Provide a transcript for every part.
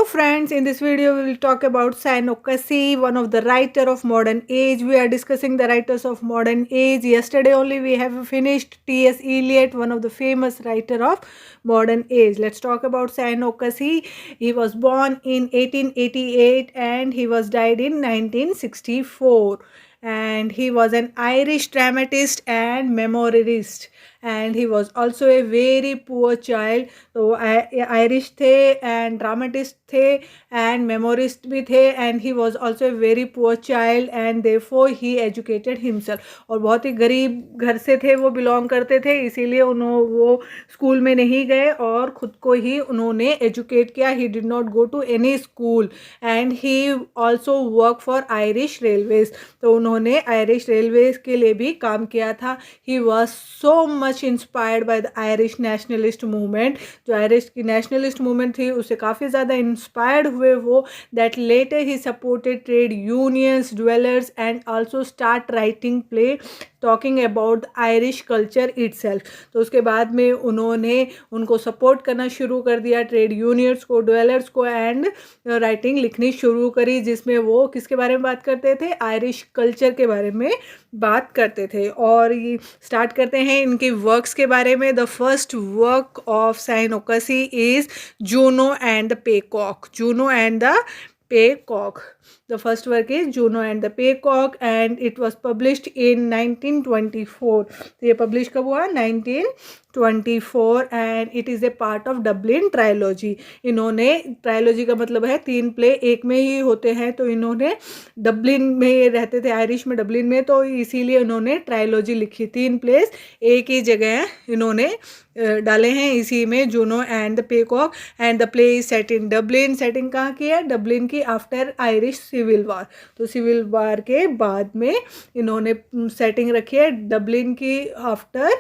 Hello friends, in this video we will talk about Sainokasi, one of the writer of modern age. We are discussing the writers of modern age. Yesterday only we have finished T.S. Eliot, one of the famous writer of modern age. Let's talk about Sainokasi. He was born in 1888 and he was died in 1964. And he was an Irish dramatist and memoirist. And he was also a very poor child. तो Irish थे and dramatist थे and memoirist भी थे and he was also a very poor child and therefore he educated himself. और बहुत ही गरीब घर से थे, वो बिलोंग करते थे, इसीलिए वो स्कूल में नहीं गए और ख़ुद को ही उन्होंने एजुकेट किया. He did not go to any school and he also work for Irish railways. तो उन्होंने आयरिश रेलवेज के लिए भी काम किया था. He was so much inspired by the Irish nationalist movement. जो आयरिश की नेशनलिस्ट मूवमेंट थी उससे काफ़ी ज़्यादा इंस्पायर्ड हुए वो. That later he supported trade unions, dwellers and also start writing play talking about the Irish culture itself. तो उसके बाद में उन्होंने उनको सपोर्ट करना शुरू कर दिया, ट्रेड यूनियंस को, ड्वेलर्स को, एंड राइटिंग लिखनी शुरू करी जिसमें वो किसके बारे में बात करते थे, आयरिश कल्चर के बारे में बात करते थे. और ये स्टार्ट करते हैं इनके वर्क्स के बारे में. The first work of Sean O'Casey is Juno and the peacock. Juno and the Peacock. The first work is Juno and the Peacock and it was published in 1924. तो ये publish कब हुआ, 1924 and it is a part of Dublin trilogy. इन्होंने trilogy का मतलब है तीन play एक में ही होते हैं. तो इन्होंने डबलिन में रहते थे, आयरिश में, डबलिन में, तो इसीलिए इन्होंने ट्रायोलॉजी लिखी. तीन प्लेस एक ही जगह इन्होंने डाले हैं इसी में, Juno and the peacock. And the play is set in Dublin. Setting कहाँ की है, डबलिन की, आफ्टर आयरिश सिविल वार. तो सिविल वार के बाद में इन्होंने सेटिंग रखी है डबलिन की आफ्टर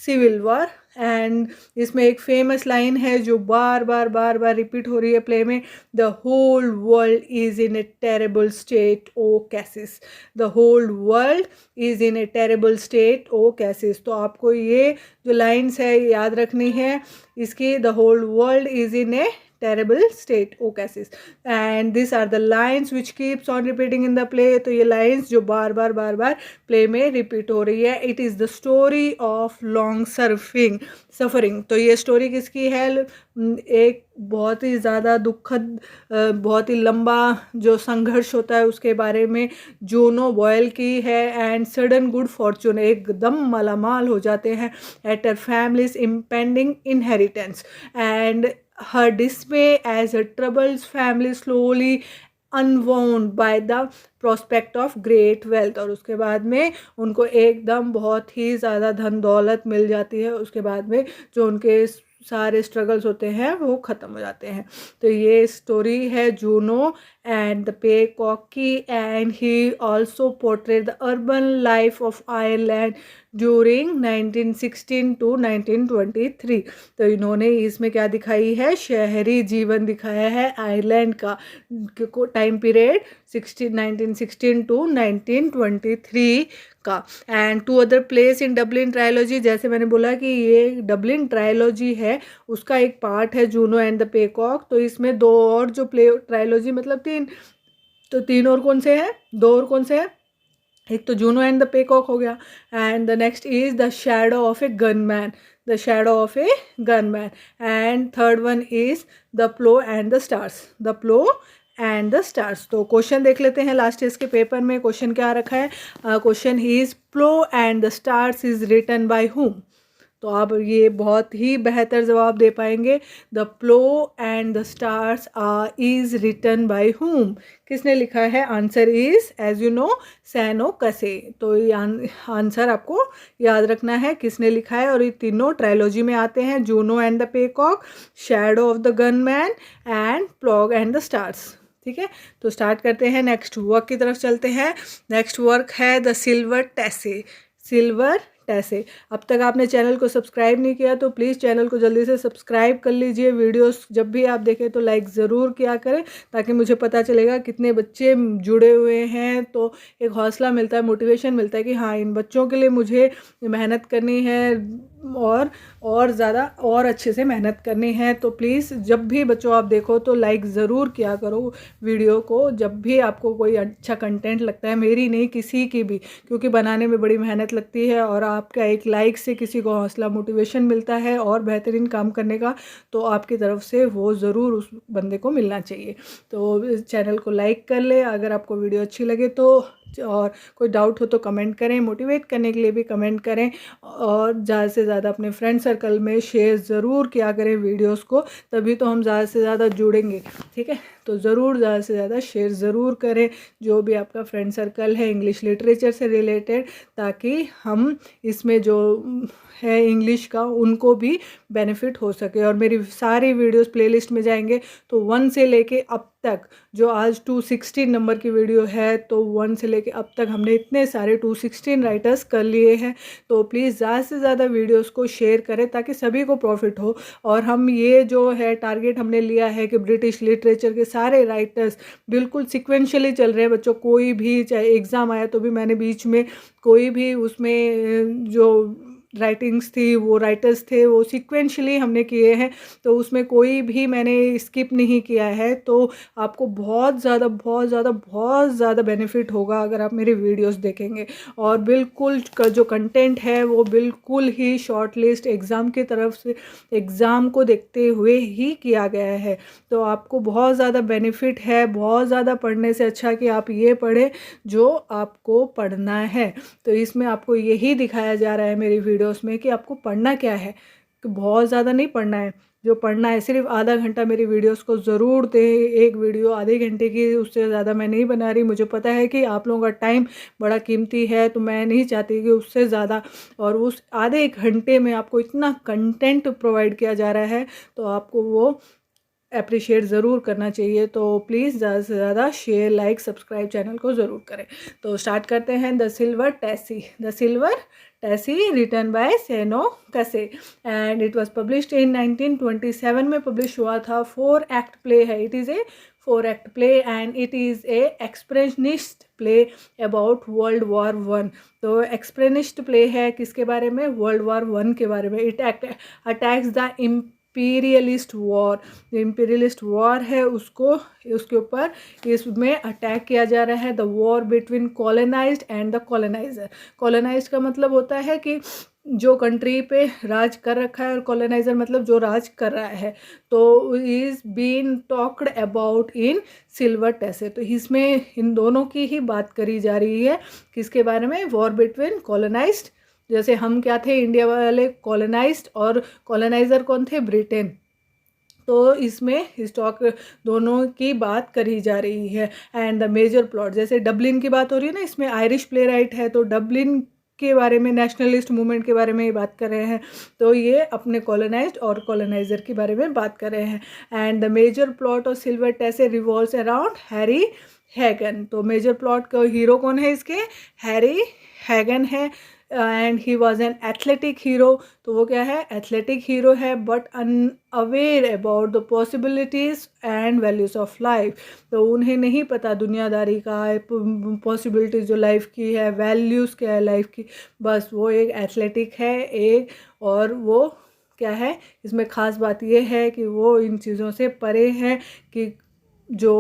सिविल वार. एंड इसमें एक फेमस लाइन है जो बार बार रिपीट हो रही है प्ले में. The whole world is in a terrible state o chassis. The whole world is in a terrible state o chassis. तो आपको ये जो लाइन्स है याद रखनी है इसकी. The whole world is in a terrible state o casis and these are the lines which keeps on repeating in the play. तो ये lines जो बार बार play में repeat हो रही है. it is the story of long suffering. तो ये story किसकी है, एक बहुत ही ज़्यादा दुखद, बहुत ही लंबा जो संघर्ष होता है उसके बारे में जूनो बॉयल की है. एंड सडन गुड फॉर्चून, एकदम मालामाल हो जाते हैं at her families impending inheritance and her dismay as her troubled family slowly unwound by the prospect of great wealth. और उसके बाद में उनको एकदम बहुत ही ज़्यादा धन दौलत मिल जाती है. उसके बाद में जो उनके सारे स्ट्रगल्स होते हैं वो ख़त्म हो जाते हैं. तो ये स्टोरी है जूनो एंड द पेकॉक की. And he also portrait the urban life of Ireland during 1916 to 1923. तो इन्होंने इसमें क्या दिखाई है, शहरी जीवन दिखाया है आयरलैंड का टाइम पीरियड 1916 to 1923 का. And two other plays in Dublin trilogy, जैसे मैंने बोला कि ये डबलिन ट्रायोलॉजी है उसका एक पार्ट है जूनो एंड द पेकॉक. तो इसमें दो और जो प्ले ट्रायोलॉजी मतलब तीन, तो तीन और कौन से हैं, दो और कौन से हैं, एक तो जूनो एंड द पेकॉक हो गया and the next is the shadow of a gunman. The shadow of a gunman. And third one is the plough and the stars. The plough and the stars. तो question देख लेते हैं last इसके paper में. Question क्या रखा है, question is plough and the stars is written by whom. तो आप ये बहुत ही बेहतर जवाब दे पाएंगे. The plough and the stars is written by whom. किसने लिखा है, answer is as you know Sean O'Casey. तो ये आंसर आपको याद रखना है किसने लिखा है. और ये तीनों ट्रायोलॉजी में आते हैं, Juno and the peacock, shadow of the gunman and plough and the stars. ठीक है, तो स्टार्ट करते हैं, नेक्स्ट वर्क की तरफ चलते हैं. नेक्स्ट वर्क है द सिल्वर टैसे. सिल्वर टैसे. अब तक आपने चैनल को सब्सक्राइब नहीं किया तो प्लीज़ चैनल को जल्दी से सब्सक्राइब कर लीजिए. वीडियोस जब भी आप देखें तो लाइक ज़रूर किया करें ताकि मुझे पता चलेगा कितने बच्चे जुड़े हुए हैं. तो एक हौसला मिलता है, मोटिवेशन मिलता है कि हाँ इन बच्चों के लिए मुझे मेहनत करनी है, और ज़्यादा और अच्छे से मेहनत करनी है। तो प्लीज़ जब भी बच्चों आप देखो तो लाइक ज़रूर किया करो वीडियो को, जब भी आपको कोई अच्छा कंटेंट लगता है, मेरी नहीं किसी की भी, क्योंकि बनाने में बड़ी मेहनत लगती है और आपका एक लाइक से किसी को हौसला मोटिवेशन मिलता है और बेहतरीन काम करने का, तो आपकी तरफ से वो ज़रूर उस बंदे को मिलना चाहिए। तो इस चैनल को लाइक कर ले अगर आपको वीडियो अच्छी लगे तो, और कोई डाउट हो तो कमेंट करें, मोटिवेट करने के लिए भी कमेंट करें, और ज़्यादा से ज़्यादा अपने फ्रेंड सर्कल में शेयर ज़रूर किया करें वीडियोस को, तभी तो हम ज़्यादा से ज़्यादा जुड़ेंगे। ठीक है, तो ज़रूर ज़्यादा से ज़्यादा शेयर ज़रूर करें जो भी आपका फ्रेंड सर्कल है इंग्लिश लिटरेचर से रिलेटेड, ताकि हम इसमें जो है इंग्लिश का उनको भी बेनिफिट हो सके। और मेरी सारी वीडियोस प्लेलिस्ट में जाएंगे तो 1 से लेके अब तक, जो आज 216 नंबर की वीडियो है, तो 1 से लेके अब तक हमने इतने सारे 216 राइटर्स कर लिए हैं। तो प्लीज़ ज़्यादा से ज़्यादा वीडियोस को शेयर करें ताकि सभी को प्रॉफिट हो। और हम ये जो है टारगेट हमने लिया है कि ब्रिटिश लिटरेचर के सारे राइटर्स बिल्कुल सिक्वेंशली चल रहे हैं बच्चों। कोई भी चाहे एग्ज़ाम आया तो भी मैंने बीच में कोई भी उसमें जो राइटिंग्स थी, वो राइटर्स थे, वो सिक्वेंशली हमने किए हैं, तो उसमें कोई भी मैंने स्किप नहीं किया है। तो आपको बहुत ज़्यादा बेनिफिट होगा अगर आप मेरी वीडियोस देखेंगे। और बिल्कुल जो कंटेंट है वो बिल्कुल ही शॉर्ट लिस्ट एग्ज़ाम की तरफ से, एग्ज़ाम को देखते हुए ही किया गया है। तो आपको बहुत ज़्यादा बेनिफिट है, बहुत ज़्यादा पढ़ने से अच्छा कि आप ये पढ़ें जो आपको पढ़ना है। तो इसमें आपको यही दिखाया जा रहा है मेरी वीडियोस में कि आपको पढ़ना क्या है, कि बहुत ज़्यादा नहीं पढ़ना है। जो पढ़ना है सिर्फ आधा घंटा मेरी वीडियोस को ज़रूर दें। एक वीडियो आधे घंटे की, उससे ज़्यादा मैं नहीं बना रही। मुझे पता है कि आप लोगों का टाइम बड़ा कीमती है, तो मैं नहीं चाहती कि उससे ज़्यादा, और उस आधे घंटे में आपको इतना कंटेंट प्रोवाइड किया जा रहा है तो आपको वो अप्रिशिएट ज़रूर करना चाहिए। तो प्लीज़ ज़्यादा से ज़्यादा शेयर, लाइक, सब्सक्राइब चैनल को ज़रूर करें। तो स्टार्ट करते हैं the silver tassie. The silver tassie written by Sean O'Casey, and it was published in 1927 में पब्लिश हुआ था। 4 एक्ट प्ले है, it is a 4 act play and it is a expressionist play about world war 1। तो expressionist play है किसके बारे में? World war 1 के बारे में। It attacks the imperialist war, जो इम्पीरियलिस्ट वॉर है उसको, उसके ऊपर इसमें अटैक किया जा रहा है। The war between colonised and the coloniser. Colonised का मतलब होता है कि जो कंट्री पे राज कर रखा है, और कॉलोनाइजर मतलब जो राज कर रहा है। तो is been talked about in silver tassie. तो इसमें इन दोनों की ही बात करी जा रही है। किसके बारे में? वॉर बिटवीन कॉलोनाइज्ड, जैसे हम क्या थे इंडिया वाले, कॉलोनाइज्ड, और कॉलोनाइजर कौन थे? ब्रिटेन। तो इसमें स्टॉक दोनों की बात करी जा रही है। एंड द मेजर प्लॉट, जैसे डबलिन की बात हो रही है ना, इसमें आयरिश प्ले राइट है, तो डबलिन के बारे में, नेशनलिस्ट मूवमेंट के बारे में ये बात कर रहे हैं। तो ये अपने कॉलोनाइज्ड और कॉलोनाइजर के बारे में बात कर रहे हैं। And the major plot of silver tassie revolves around Harry Heegan. तो मेजर प्लॉट का हीरो कौन है इसके? हैरी हैगन है। And he was an athletic hero. तो वो क्या है? एथलेटिक हीरो है, but unaware about the possibilities and values of life. तो उन्हें नहीं पता दुनियादारी का, पॉसिबिलिटीज़ जो लाइफ की है, वैल्यूज़ क्या है लाइफ की। बस वो एक एथलेटिक है एक, और वो क्या है इसमें ख़ास बात ये है कि वो इन चीज़ों से परे हैं कि जो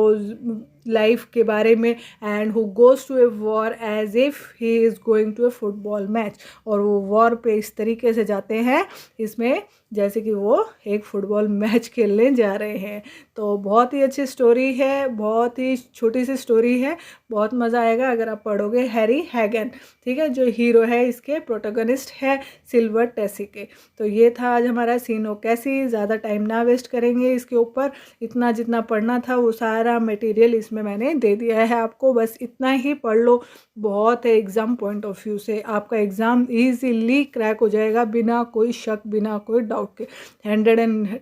लाइफ के बारे में। And who goes to a war as if he is going to a football match. और वो वॉर पे इस तरीके से जाते हैं इसमें जैसे कि वो एक फुटबॉल मैच खेलने जा रहे हैं। तो बहुत ही अच्छी स्टोरी है, बहुत ही छोटी सी स्टोरी है, बहुत मज़ा आएगा अगर आप पढ़ोगे। हैरी हैगन, ठीक है, जो हीरो है इसके, प्रोटोगनिस्ट है सिल्वर टैसी के। तो ये था आज हमारा सीनो कैसी। ज़्यादा टाइम ना वेस्ट करेंगे इसके ऊपर, इतना जितना पढ़ना था वो सारा मटेरियल इसमें मैंने दे दिया है आपको। बस इतना ही पढ़ लो, बहुत है एग्ज़ाम पॉइंट ऑफ व्यू से। आपका एग्ज़ाम ईजीली क्रैक हो जाएगा बिना कोई शक, बिना कोई डाउट के। 110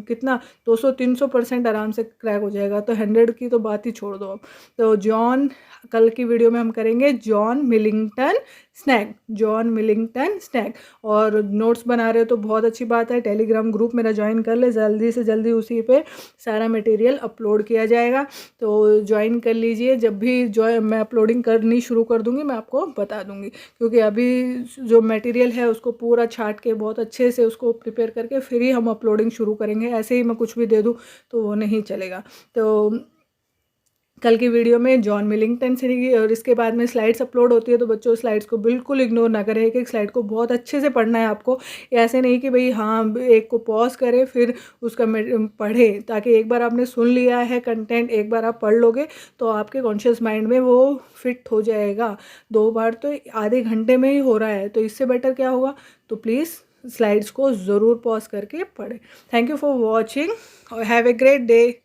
कितना 200-300% आराम से क्रैक हो जाएगा। तो 100 की तो बात ही छोड़ दो अब। तो जॉन, कल की वीडियो में हम करेंगे John Millington snag, John Millington snag. और नोट्स बना रहे हो तो बहुत अच्छी बात है, टेलीग्राम ग्रुप मेरा ज्वाइन कर ले, जल्दी से जल्दी उसी पे सारा मटेरियल अपलोड किया जाएगा, तो ज्वाइन कर लीजिए। जब भी मैं अपलोडिंग करनी शुरू कर दूँगी मैं आपको बता दूँगी, क्योंकि अभी जो मटेरियल है उसको पूरा छाट के बहुत अच्छे से उसको प्रिपेयर करके फिर ही हम अपलोडिंग शुरू करेंगे। ऐसे ही मैं कुछ भी दे दूँ तो वो नहीं चलेगा। तो कल की वीडियो में जॉन मिलिंगटन से, और इसके बाद में स्लाइड्स अपलोड होती है, तो बच्चों स्लाइड्स को बिल्कुल इग्नोर ना करें, एक एक स्लाइड को बहुत अच्छे से पढ़ना है आपको। ऐसे नहीं कि भाई हाँ एक को पॉज करें फिर उसका पढ़े, ताकि एक बार आपने सुन लिया है कंटेंट, एक बार आप पढ़ लोगे तो आपके कॉन्शियस माइंड में वो फिट हो जाएगा। 2 बार तो आधे घंटे में ही हो रहा है, तो इससे बेटर क्या होगा। तो प्लीज़ स्लाइड्स को ज़रूर पॉज करके पढ़ें। थैंक यू फॉर वॉचिंग और हैव ए ग्रेट डे।